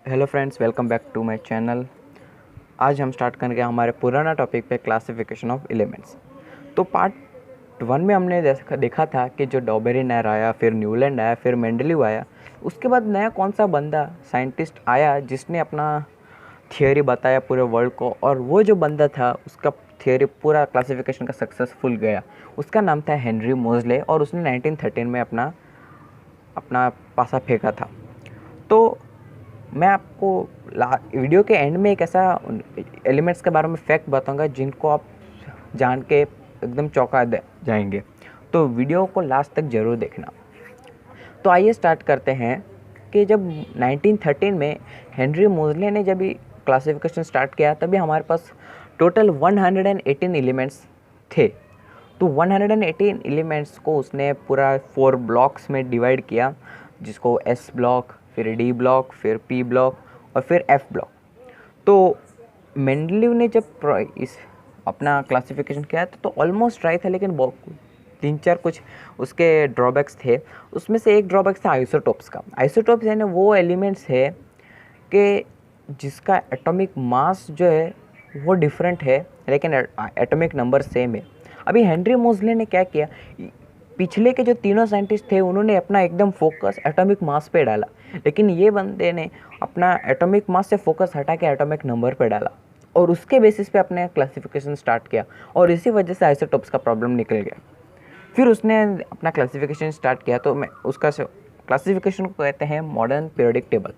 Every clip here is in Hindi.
Hello friends, welcome back to my channel. आज हम स्टार्ट करेंगे हमारे पुराना टॉपिक पे क्लासिफिकेशन ऑफ एलिमेंट्स। तो पार्ट 1 में हमने देखा था कि जो डॉबेरिनर आया, फिर न्यूलैंड आया, फिर मेंडलीव आया। उसके बाद नया कौन सा बंदा साइंटिस्ट आया जिसने अपना थियोरी बताया पूरे वर्ल्ड को, और वो जो बंदा था उसका थियोरी पूरा क्लासिफिकेशन का सक्सेसफुल गया। उसका नाम था हेनरी मोज़ले और उसने 1913 में अपना अपना पासा फेंका था। तो मैं आपको वीडियो के एंड में एक ऐसा एलिमेंट्स के बारे में फैक्ट बताऊंगा जिनको आप जान के एकदम चौंका जाएंगे। तो वीडियो को लास्ट तक ज़रूर देखना। तो आइए स्टार्ट करते हैं कि जब 1913 में हेनरी मोज़ले ने जब क्लासिफिकेशन स्टार्ट किया तभी हमारे पास टोटल 118 एलिमेंट्स थे। तो 118 एलिमेंट्स को उसने पूरा 4 ब्लॉक्स में डिवाइड किया, जिसको एस ब्लॉक, फिर डी ब्लॉक, फिर पी ब्लॉक और फिर एफ ब्लॉक। तो मेंडलीव ने जब इस अपना क्लासिफिकेशन किया तो ऑलमोस्ट राइट था, लेकिन 3-4 कुछ उसके ड्रॉबैक्स थे। उसमें से एक ड्रॉबैक था आइसोटोप्स का। आइसोटोप्स यानी वो एलिमेंट्स है कि जिसका एटॉमिक मास जो है वो डिफरेंट है, लेकिन एटॉमिक नंबर सेम है। अभी हेनरी मोज़ले ने क्या किया, पिछले के जो तीनों साइंटिस्ट थे उन्होंने अपना एकदम फोकस एटॉमिक मास पे डाला, लेकिन ये बंदे ने अपना एटॉमिक मास से फोकस हटा के एटॉमिक नंबर पे डाला और उसके बेसिस पे अपने क्लासिफिकेशन स्टार्ट किया, और इसी वजह से आइसोटोप्स का प्रॉब्लम निकल गया। फिर उसने अपना क्लासिफिकेशन स्टार्ट किया, तो मैं उसका क्लासिफिकेशन को कहते हैं मॉडर्न पीरियोडिक टेबल।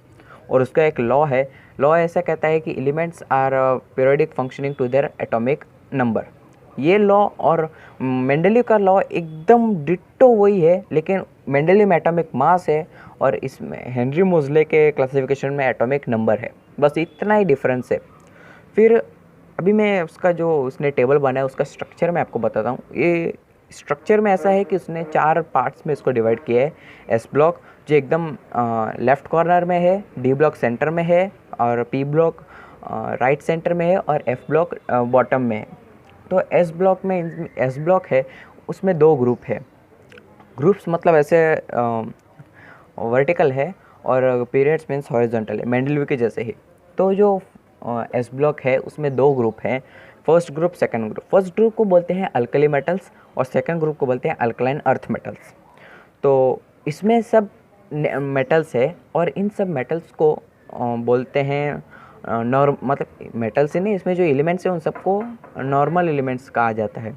और उसका एक लॉ ऐसा कहता है कि elements are periodic functioning to their atomic number. ये लॉ और मेंडलीव का लॉ एकदम डिट्टो वही है, लेकिन मेंडलीव में एटॉमिक मास है और इसमें हेनरी मोज़ले के क्लासिफिकेशन में एटॉमिक नंबर है। बस इतना ही डिफरेंस है। फिर अभी मैं उसका जो उसने टेबल बनाया उसका स्ट्रक्चर मैं आपको बताता हूँ। ये स्ट्रक्चर में ऐसा है कि उसने 4 पार्ट्स में इसको डिवाइड किया है। एस ब्लॉक जो एकदम लेफ्ट कॉर्नर में है, डी ब्लॉक सेंटर में है, और पी ब्लॉक राइट सेंटर में है, और एफ ब्लॉक बॉटम में है। तो एस ब्लॉक है, उसमें 2 ग्रुप है। ग्रुप्स मतलब ऐसे वर्टिकल है, और पीरियड्स मीन्स हॉरिजॉन्टल है, मेंडलीव के जैसे ही। तो जो एस ब्लॉक है उसमें 2 ग्रुप हैं, first group, second group. First group को बोलते हैं अल्कली मेटल्स और सेकंड ग्रुप को बोलते हैं अल्कलाइन अर्थ मेटल्स। तो इसमें सब मेटल्स है, और इन सब मेटल्स को बोलते हैं मतलब मेटल्स ही नहीं, इसमें जो एलिमेंट्स हैं उन सबको नॉर्मल एलिमेंट्स कहा जाता है।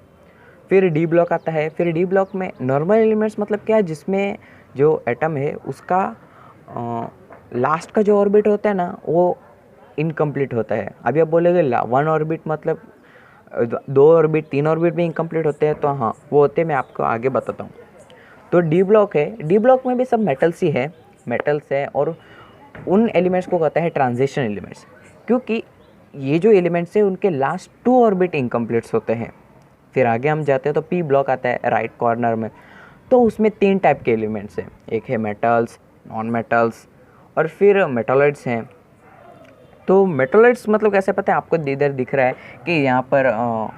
फिर डी ब्लॉक आता है। फिर डी ब्लॉक में नॉर्मल एलिमेंट्स मतलब क्या है, जिसमें जो एटम है उसका लास्ट का जो ऑर्बिट होता है ना वो इनकम्प्लीट होता है। अभी आप बोलेंगे 1 ऑर्बिट मतलब 2 ऑर्बिट, 3 ऑर्बिट भी इनकम्प्लीट होते हैं, तो हाँ वो होते हैं, मैं आपको आगे बताता हूँ। तो डी ब्लॉक है, डी ब्लॉक में भी सब मेटल्स है, और उन एलिमेंट्स को कहता है ट्रांजिशन एलिमेंट्स, क्योंकि ये जो एलिमेंट्स है उनके लास्ट 2 ऑर्बिट इनकम्प्लीट्स होते हैं। फिर आगे हम जाते हैं तो पी ब्लॉक आता है राइट कॉर्नर में। तो उसमें 3 टाइप के एलिमेंट्स हैं, एक है मेटल्स, नॉन मेटल्स, और फिर मेटालॉइड्स हैं। तो मेटालॉइड्स मतलब कैसे, पता है आपको, इधर दिख रहा है कि यहाँ पर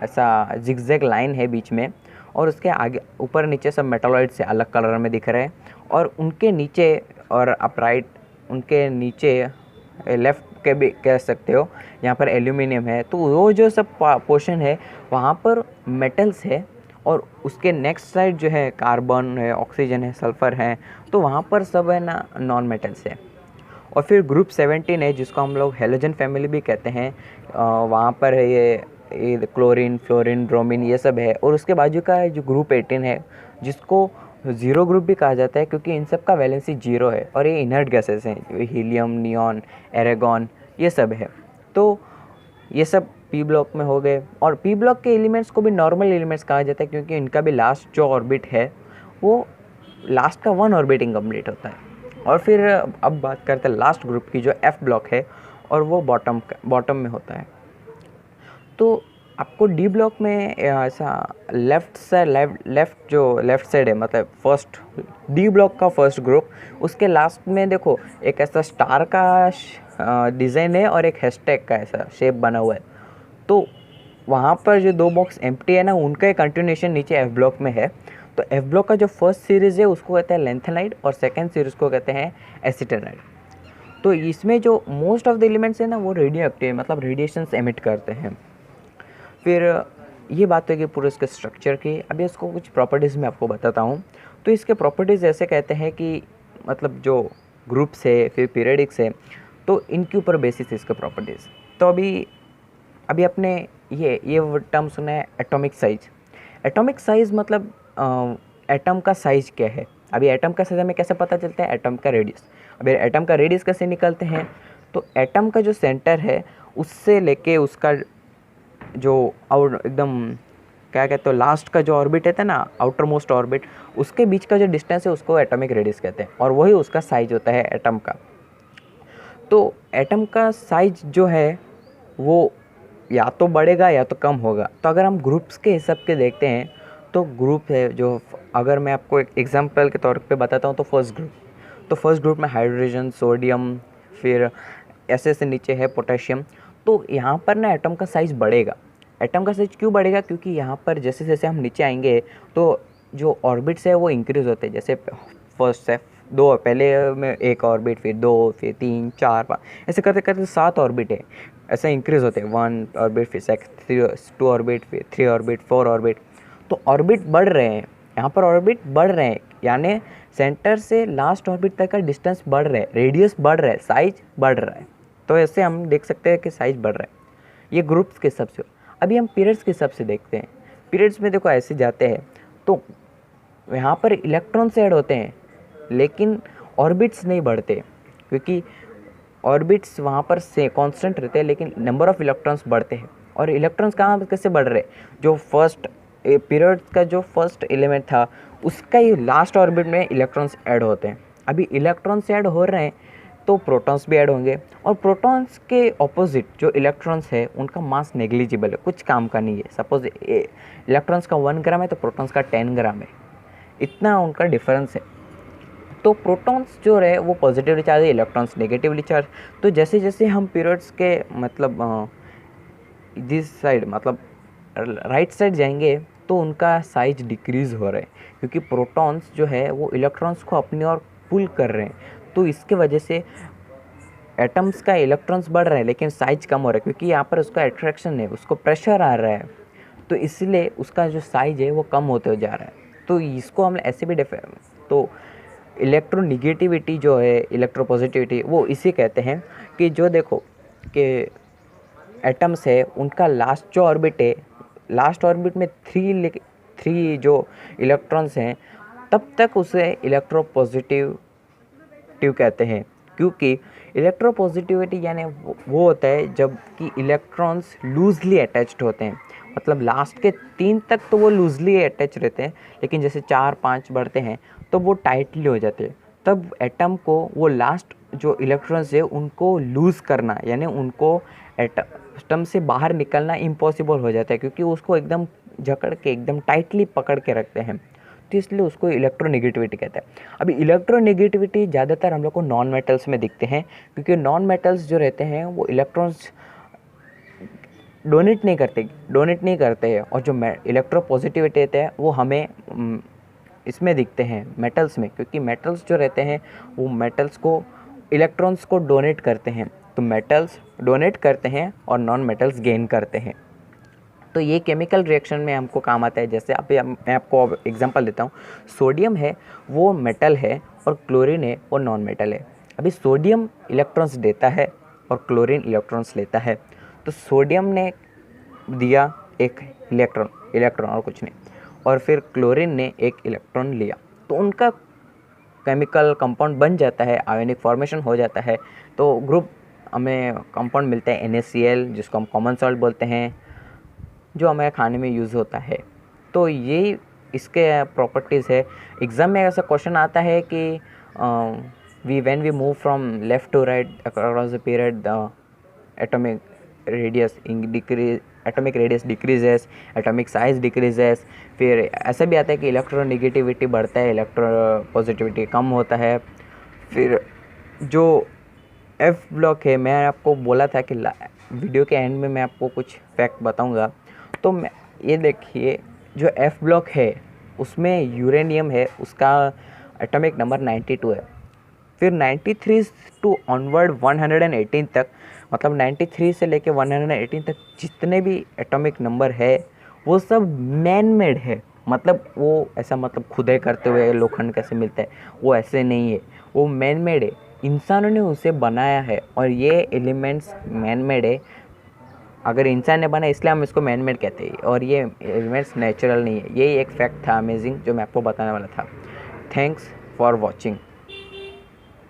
ऐसा जिगजैग लाइन है बीच में, और उसके आगे ऊपर नीचे सब मेटालॉइड्स से अलग कलर में दिख रहे हैं, और उनके नीचे और अपराइट उनके नीचे लेफ़्ट के भी कह सकते हो, यहाँ पर एल्यूमिनियम है। तो वो जो सब पोर्शन है वहाँ पर मेटल्स है, और उसके नेक्स्ट साइड जो है कार्बन है, ऑक्सीजन है, सल्फ़र है, तो वहाँ पर सब है ना नॉन मेटल्स है। और फिर ग्रुप 17 है जिसको हम लोग हेलोजन फैमिली भी कहते हैं। वहाँ पर है ये क्लोरीन, फ्लोरीन, ब्रोमीन, ये सब है। और उसके बाजू का है जो ग्रुप 18 है, जिसको ज़ीरो ग्रुप भी कहा जाता है, क्योंकि इन सब का वैलेंसी 0 है, और ये इनर्ट गैसेस हैं, हीलियम, नियॉन, एरेगॉन, ये सब है। तो ये सब पी ब्लॉक में हो गए। और पी ब्लॉक के एलिमेंट्स को भी नॉर्मल एलिमेंट्स कहा जाता है, क्योंकि इनका भी लास्ट जो ऑर्बिट है वो लास्ट का 1 ऑर्बिट इनकम्प्लीट होता है। और फिर अब बात करते हैं लास्ट ग्रुप की, जो एफ ब्लॉक है, और वो बॉटम में होता है। तो आपको डी ब्लॉक में ऐसा लेफ़्ट साइड है, मतलब फर्स्ट डी ब्लॉक का फर्स्ट ग्रुप, उसके लास्ट में देखो एक ऐसा स्टार का डिज़ाइन है और एक हैशटैग का ऐसा शेप बना हुआ है। तो वहाँ पर जो 2 बॉक्स एम्प्टी है ना, उनका एक कंटिन्यूएशन नीचे एफ ब्लॉक में है। तो एफ ब्लॉक का जो फर्स्ट सीरीज़ है उसको कहते हैं लेंथेनाइड, और सेकंड सीरीज़ को कहते हैं एसिटेनाइड। तो इसमें जो मोस्ट ऑफ द एलिमेंट्स है ना वो रेडियो एक्टिव, मतलब रेडिएशंस एमिट करते हैं। फिर ये बात है कि पूरे इसके स्ट्रक्चर की। अभी इसको कुछ प्रॉपर्टीज़ मैं आपको बताता हूँ। तो इसके प्रॉपर्टीज़ ऐसे कहते हैं कि मतलब जो ग्रुप्स है फिर पीरियडिक्स है, तो इनके ऊपर बेसिस है इसके प्रॉपर्टीज़। तो अभी अपने ये टर्म सुना है एटॉमिक साइज। एटॉमिक साइज मतलब एटम का साइज क्या है। अभी एटम का साइज हमें कैसे पता चलता है, एटम का रेडियस। अभी एटम का रेडियस कैसे निकलते हैं, तो एटम का जो सेंटर है उससे लेके उसका जो आउट एकदम क्या कहते हो लास्ट का जो ऑर्बिट है ना, आउटर मोस्ट ऑर्बिट, उसके बीच का जो डिस्टेंस है उसको एटॉमिक रेडियस कहते हैं, और वही उसका साइज होता है एटम का। तो एटम का साइज जो है वो या तो बढ़ेगा या तो कम होगा। तो अगर हम ग्रुप्स के हिसाब के देखते हैं तो ग्रुप है जो, अगर मैं आपको एक एग्जांपल के तौर पे बताता हूँ तो फर्स्ट ग्रुप में हाइड्रोजन, सोडियम, फिर ऐसे ऐसे नीचे है पोटेशियम। तो यहाँ पर ना एटम का साइज़ बढ़ेगा। एटम का साइज क्यों बढ़ेगा, क्योंकि यहाँ पर जैसे जैसे हम नीचे आएंगे तो जो ऑर्बिट्स है वो इंक्रीज़ होते हैं। जैसे फर्स्ट है दो, पहले में एक ऑर्बिट, फिर दो, फिर 3, 4, 5, ऐसे करते करते 7 ऑर्बिट है, ऐसे इंक्रीज़ होते हैं। 1 ऑर्बिट, फिर 2 ऑर्बिट, फिर 3 ऑर्बिट, 4 ऑर्बिट। तो ऑर्बिट बढ़ रहे हैं, यहाँ पर ऑर्बिट बढ़ रहे हैं, यानी सेंटर से लास्ट ऑर्बिट तक का डिस्टेंस बढ़ रहा है, रेडियस बढ़ रहा है, साइज बढ़ रहा है। तो ऐसे हम देख सकते हैं कि साइज बढ़ रहा है। ये ग्रुप्स के हिसाब से। अभी हम पीरियड्स के हिसाब से देखते हैं। पीरियड्स में देखो ऐसे जाते हैं तो यहाँ पर इलेक्ट्रॉन्स ऐड होते हैं लेकिन ऑर्बिट्स नहीं बढ़ते, क्योंकि ऑर्बिट्स वहाँ पर से कांस्टेंट रहते हैं लेकिन नंबर ऑफ इलेक्ट्रॉन्स बढ़ते हैं। और इलेक्ट्रॉन्स कहाँ कैसे बढ़ रहे हैं, जो फर्स्ट पीरियड का जो फर्स्ट एलिमेंट था उसका ही लास्ट ऑर्बिट में इलेक्ट्रॉन्स ऐड होते हैं। अभी इलेक्ट्रॉन्स ऐड हो रहे हैं तो प्रोटॉन्स भी ऐड होंगे, और प्रोटॉन्स के ऑपोजिट जो इलेक्ट्रॉन्स है उनका मास नेग्लिजिबल है, कुछ काम का नहीं है। सपोज इलेक्ट्रॉन्स का 1 ग्राम है तो प्रोटॉन्स का 10 ग्राम है, इतना उनका डिफरेंस है। तो प्रोटॉन्स जो है वो पॉजिटिवली चार्ज है, इलेक्ट्रॉन्स नेगेटिवली चार्ज। तो जैसे जैसे हम पीरियड्स के मतलब दिस साइड मतलब राइट साइड जाएंगे तो उनका साइज डिक्रीज़ हो रहा है, क्योंकि प्रोटॉन्स जो है वो इलेक्ट्रॉन्स को अपनी ओर पुल कर रहे हैं। तो इसके वजह से एटम्स का इलेक्ट्रॉन्स बढ़ रहा है लेकिन साइज कम हो रहा है, क्योंकि यहाँ पर उसका अट्रैक्शन है, उसको प्रेशर आ रहा है, तो इसलिए उसका जो साइज है वो कम होते हो जा रहा है। तो इसको हम ऐसे भी तो इलेक्ट्रोनिगेटिविटी जो है, इलेक्ट्रोपॉजिटिविटी, वो इसी कहते हैं कि जो देखो कि एटम्स है उनका लास्ट जो ऑर्बिट है, लास्ट ऑर्बिट में 3 जो इलेक्ट्रॉन्स हैं तब तक उसे इलेक्ट्रोपॉजिटिव कहते हैं। क्योंकि इलेक्ट्रोपॉजिटिविटी यानी वो होता है जब कि इलेक्ट्रॉन्स लूजली अटैच्ड होते हैं, मतलब लास्ट के 3 तक तो वो लूजली अटैच रहते हैं, लेकिन जैसे 4, 5 बढ़ते हैं तो वो टाइटली हो जाते हैं। तब एटम को वो लास्ट जो इलेक्ट्रॉन्स है उनको लूज़ करना, यानी उनको एटम से बाहर निकलना इम्पॉसिबल हो जाता है, क्योंकि उसको एकदम जकड़ के एकदम टाइटली पकड़ के रखते हैं। तो इसलिए उसको इलेक्ट्रोनेगेटिविटी कहते हैं। अभी इलेक्ट्रोनेगेटिविटी ज़्यादातर हम लोग को नॉन मेटल्स में दिखते हैं, क्योंकि नॉन मेटल्स जो रहते हैं वो इलेक्ट्रॉन्स डोनेट नहीं करते हैं, और जो इलेक्ट्रोपॉजिटिविटी रहते हैं वो हमें इसमें दिखते हैं मेटल्स में, क्योंकि मेटल्स जो रहते हैं वो मेटल्स को इलेक्ट्रॉन्स को डोनेट करते हैं। तो मेटल्स डोनेट करते हैं और नॉन मेटल्स गेन करते हैं। तो ये केमिकल रिएक्शन में हमको काम आता है। जैसे मैं आपको एग्जांपल देता हूँ, सोडियम है वो मेटल है और क्लोरीन है वो नॉन मेटल है। अभी सोडियम इलेक्ट्रॉन्स देता है और क्लोरीन इलेक्ट्रॉन्स लेता है। तो सोडियम ने दिया एक इलेक्ट्रॉन और कुछ नहीं, और फिर क्लोरीन ने एक इलेक्ट्रॉन लिया, तो उनका केमिकल कंपाउंड बन जाता है, आयोनिक फॉर्मेशन हो जाता है। तो ग्रुप हमें कंपाउंड मिलते हैं NaCl, जिसको हम कॉमन सॉल्ट बोलते हैं, जो हमारे खाने में यूज़ होता है। तो ये इसके प्रॉपर्टीज़ है। एग्ज़ाम में ऐसा क्वेश्चन आता है कि when we move from left to right across the period, the atomic radius decreases, atomic size decreases। फिर ऐसा भी आता है कि इलेक्ट्रोनेगेटिविटी बढ़ता है, इलेक्ट्रोपॉजिटिविटी कम होता है। फिर जो F ब्लॉक है, मैं आपको बोला था कि वीडियो के एंड में मैं आपको कुछ फैक्ट बताऊंगा। तो ये देखिए, जो F ब्लॉक है उसमें यूरेनियम है, उसका एटॉमिक नंबर 92 है। फिर 93 टू ऑनवर्ड 118 तक, मतलब 93 से लेके 118 तक जितने भी एटॉमिक नंबर है वो सब मैन मेड है। मतलब वो ऐसा मतलब खुदाई करते हुए लोखंड कैसे मिलता है, वो ऐसे नहीं है, वो मैन मेड है, इंसानों ने उसे बनाया है। और ये एलिमेंट्स मैन मेड है, अगर इंसान ने बनाया इसलिए हम इसको मैन मेड कहते हैं, और ये एलिमेंट्स नेचुरल नहीं है। यही एक फैक्ट था अमेजिंग जो मैं आपको बताने वाला था। Thanks for watching.